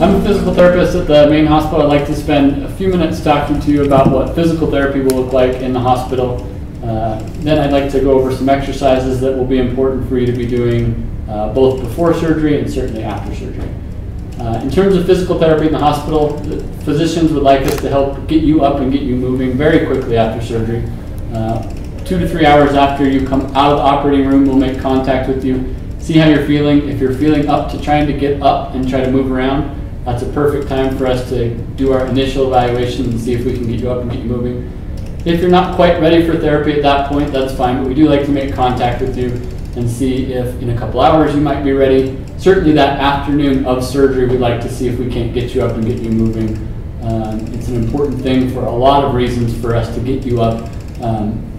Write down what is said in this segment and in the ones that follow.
I'm a physical therapist at the main hospital. I'd like to spend a few minutes talking to you about what physical therapy will look like in the hospital. Then I'd like to go over some exercises that will be important for you to be doing both before surgery and certainly after surgery. In terms of physical therapy in the hospital, the physicians would like us to help get you up and get you moving very quickly after surgery. 2 to 3 hours after you come out of the operating room, we'll make contact with you, see how you're feeling. If you're feeling up to trying to get up and try to move around, that's a perfect time for us to do our initial evaluation and see if we can get you up and get you moving. If you're not quite ready for therapy at that point, that's fine, but we do like to make contact with you and see if in a couple hours you might be ready. Certainly that afternoon of surgery, we'd like to see if we can't get you up and get you moving. It's an important thing for a lot of reasons for us to get you up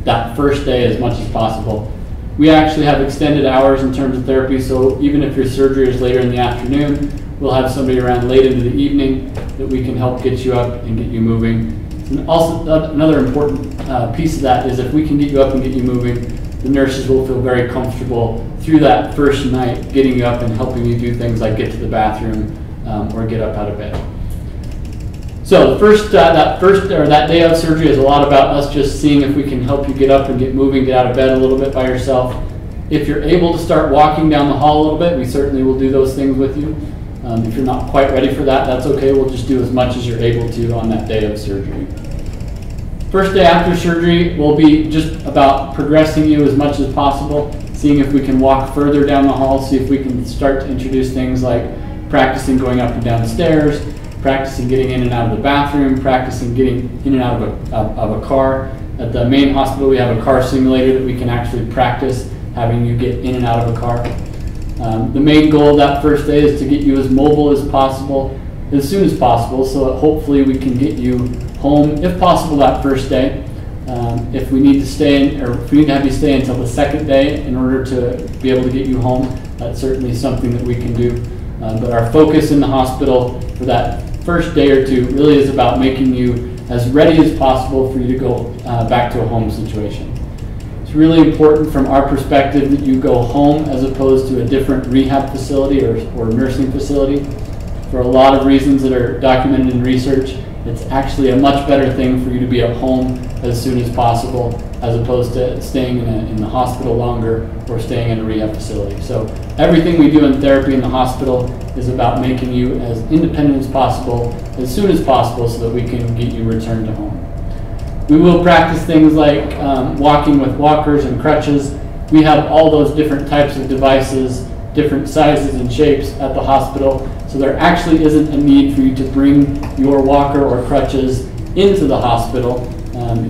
that first day as much as possible. We actually have extended hours in terms of therapy, so even if your surgery is later in the afternoon, we'll have somebody around late into the evening that we can help get you up and get you moving. And also another important piece of that is if we can get you up and get you moving, the nurses will feel very comfortable through that first night getting you up and helping you do things like get to the bathroom or get up out of bed. So that day of surgery is a lot about us just seeing if we can help you get up and get moving, get out of bed a little bit by yourself. If you're able to start walking down the hall a little bit, we certainly will do those things with you. If you're not quite ready for that, that's okay. We'll just do as much as you're able to on that day of surgery. First day after surgery will be just about progressing you as much as possible, seeing if we can walk further down the hall, see if we can start to introduce things like practicing going up and down the stairs, practicing getting in and out of the bathroom, practicing getting in and out of a car. At the main hospital, we have a car simulator that we can actually practice having you get in and out of a car. The main goal of that first day is to get you as mobile as possible, as soon as possible, so that hopefully we can get you home, if possible, that first day. If we need to stay in, or if we need to have you stay until the second day in order to be able to get you home, that's certainly something that we can do. But our focus in the hospital for that first day or two really is about making you as ready as possible for you to go back to a home situation. It's really important from our perspective that you go home as opposed to a different rehab facility or nursing facility. For a lot of reasons that are documented in research, it's actually a much better thing for you to be at home as soon as possible as opposed to staying in the hospital longer or staying in a rehab facility. So everything we do in therapy in the hospital is about making you as independent as possible as soon as possible so that we can get you returned to home. We will practice things like walking with walkers and crutches. We have all those different types of devices, different sizes and shapes at the hospital, so there actually isn't a need for you to bring your walker or crutches into the hospital.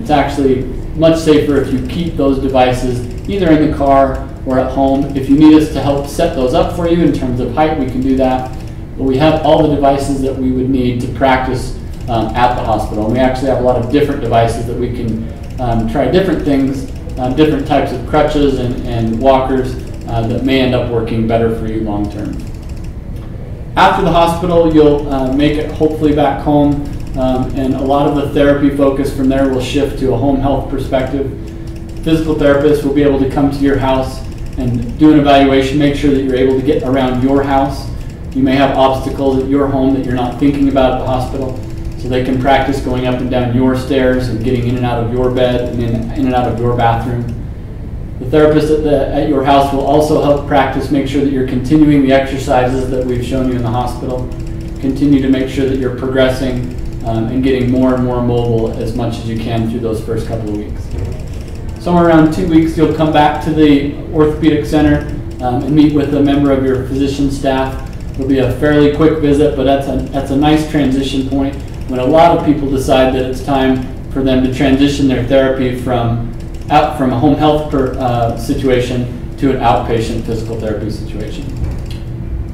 It's actually much safer if you keep those devices either in the car or at home. If you need us to help set those up for you in terms of height, we can do that. But we have all the devices that we would need to practice at the hospital. And we actually have a lot of different devices that we can try different things, different types of crutches and walkers that may end up working better for you long term. After the hospital, you'll make it hopefully back home, and a lot of the therapy focus from there will shift to a home health perspective. Physical therapists will be able to come to your house and do an evaluation, make sure that you're able to get around your house. You may have obstacles at your home that you're not thinking about at the hospital, so they can practice going up and down your stairs and getting in and out of your bed and in and out of your bathroom. The therapist at your house will also help practice, make sure that you're continuing the exercises that we've shown you in the hospital, continue to make sure that you're progressing and getting more and more mobile as much as you can through those first couple of weeks. Somewhere around 2 weeks, you'll come back to the Orthopaedic Center and meet with a member of your physician staff. It'll be a fairly quick visit, but that's a nice transition point when a lot of people decide that it's time for them to transition their therapy from a home health situation to an outpatient physical therapy situation.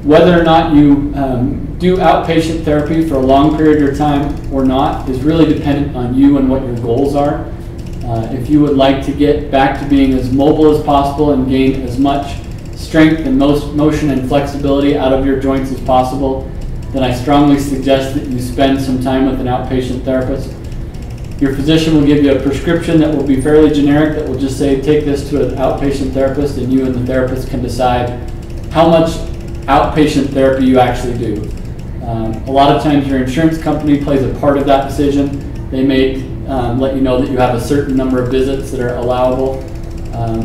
Whether or not you do outpatient therapy for a long period of time or not is really dependent on you and what your goals are. If you would like to get back to being as mobile as possible and gain as much strength and motion and flexibility out of your joints as possible, then I strongly suggest that you spend some time with an outpatient therapist. Your physician will give you a prescription that will be fairly generic, that will just say, take this to an outpatient therapist, and you and the therapist can decide how much outpatient therapy you actually do. A lot of times your insurance company plays a part of that decision. They may let you know that you have a certain number of visits that are allowable,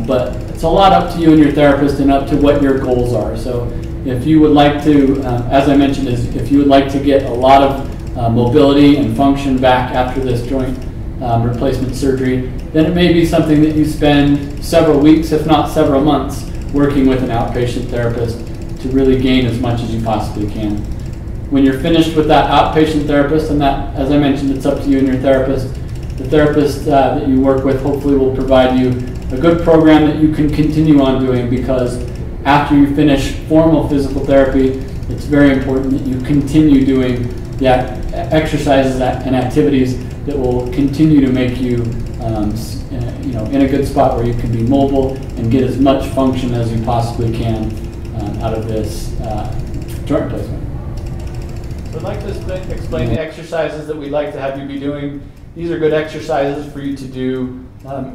but it's a lot up to you and your therapist and up to what your goals are. So if you would like to, as I mentioned, if you would like to get a lot of mobility and function back after this joint replacement surgery, then it may be something that you spend several weeks, if not several months, working with an outpatient therapist to really gain as much as you possibly can. When you're finished with that outpatient therapist, and that, as I mentioned, it's up to you and your therapist, the therapist that you work with hopefully will provide you a good program that you can continue on doing, because after you finish formal physical therapy, it's very important that you continue doing the exercises and activities that will continue to make you in a good spot where you can be mobile and get as much function as you possibly can out of this joint replacement. So I'd like to explain the exercises that we'd like to have you be doing. These are good exercises for you to do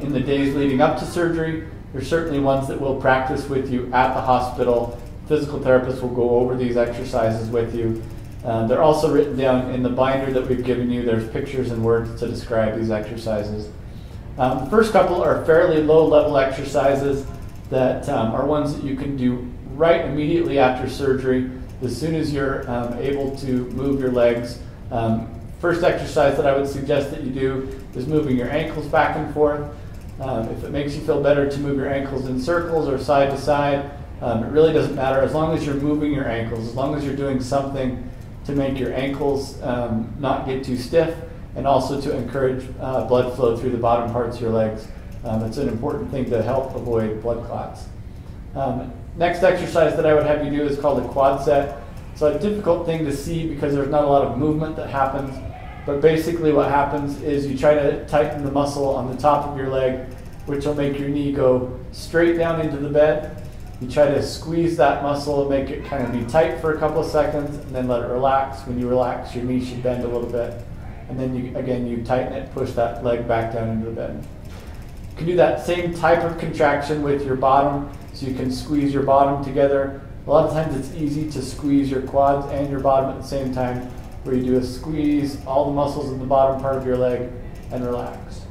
in the days leading up to surgery. There's certainly ones that we'll practice with you at the hospital. Physical therapists will go over these exercises with you. They're also written down in the binder that we've given you. There's pictures and words to describe these exercises. The first couple are fairly low-level exercises that are ones that you can do right immediately after surgery, as soon as you're able to move your legs. First exercise that I would suggest that you do is moving your ankles back and forth. If it makes you feel better to move your ankles in circles or side to side, it really doesn't matter, as long as you're moving your ankles, as long as you're doing something to make your ankles not get too stiff, and also to encourage blood flow through the bottom parts of your legs. It's an important thing to help avoid blood clots. Next exercise that I would have you do is called a quad set. It's a difficult thing to see because there's not a lot of movement that happens, but basically what happens is you try to tighten the muscle on the top of your leg, which will make your knee go straight down into the bed. You try to squeeze that muscle and make it kind of be tight for a couple of seconds, and then let it relax. When you relax, your knee should bend a little bit. And then you tighten it, push that leg back down into the bed. You can do that same type of contraction with your bottom, so you can squeeze your bottom together. A lot of times it's easy to squeeze your quads and your bottom at the same time, where you do a squeeze, all the muscles in the bottom part of your leg, and relax.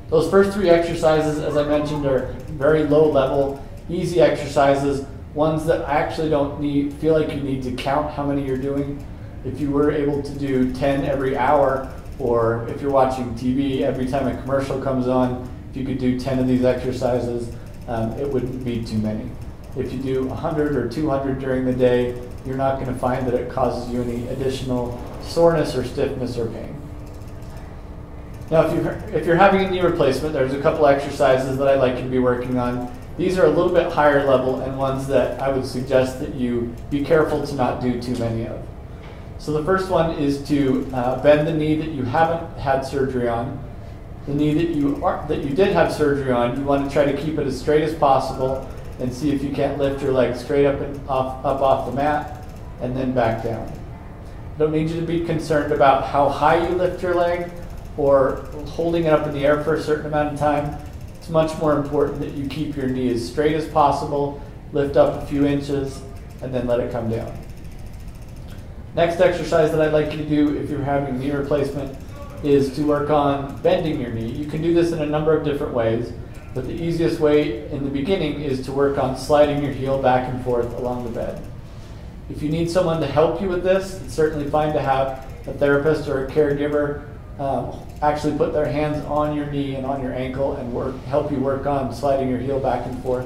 Those first three exercises, as I mentioned, are very low level, easy exercises, ones that actually don't feel like you need to count how many you're doing. If you were able to do 10 every hour, or if you're watching TV, every time a commercial comes on, if you could do 10 of these exercises, it wouldn't be too many. If you do 100 or 200 during the day, you're not going to find that it causes you any additional soreness or stiffness or pain. Now, if you're having a knee replacement, there's a couple exercises that I'd like you to be working on. These are a little bit higher level, and ones that I would suggest that you be careful to not do too many of. So the first one is to bend the knee that you haven't had surgery on. The knee that you did have surgery on, you want to try to keep it as straight as possible, and see if you can't lift your leg straight up and off the mat, and then back down. I don't need you to be concerned about how high you lift your leg or holding it up in the air for a certain amount of time. It's much more important that you keep your knee as straight as possible, lift up a few inches, and then let it come down. Next exercise that I'd like you to do if you're having knee replacement is to work on bending your knee. You can do this in a number of different ways, but the easiest way in the beginning is to work on sliding your heel back and forth along the bed. If you need someone to help you with this, it's certainly fine to have a therapist or a caregiver actually put their hands on your knee and on your ankle and help you work on sliding your heel back and forth.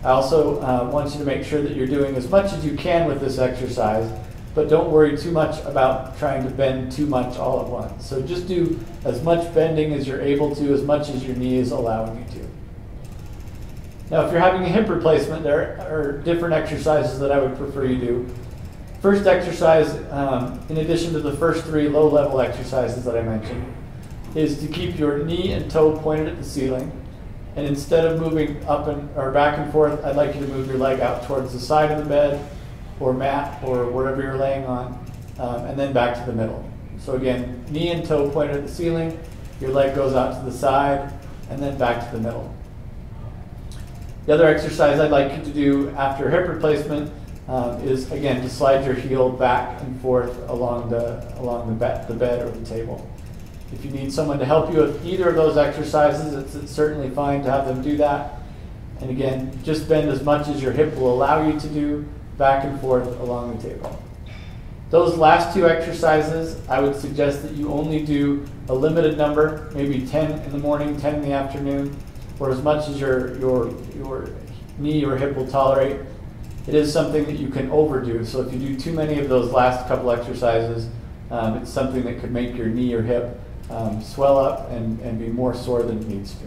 I also want you to make sure that you're doing as much as you can with this exercise, but don't worry too much about trying to bend too much all at once. So just do as much bending as you're able to, as much as your knee is allowing you to. Now, if you're having a hip replacement, there are different exercises that I would prefer you do. First exercise, in addition to the first three low-level exercises that I mentioned, is to keep your knee and toe pointed at the ceiling. And instead of moving up or back and forth, I'd like you to move your leg out towards the side of the bed or mat or whatever you're laying on, and then back to the middle. So again, knee and toe pointed at the ceiling, your leg goes out to the side, and then back to the middle. The other exercise I'd like you to do after hip replacement is again to slide your heel back and forth along the bed or the table. If you need someone to help you with either of those exercises, it's certainly fine to have them do that. And again, just bend as much as your hip will allow you to do back and forth along the table. Those last two exercises, I would suggest that you only do a limited number, maybe 10 in the morning, 10 in the afternoon, or as much as your knee or hip will tolerate. It is something that you can overdo. So if you do too many of those last couple exercises, it's something that could make your knee or hip swell up and be more sore than it needs to.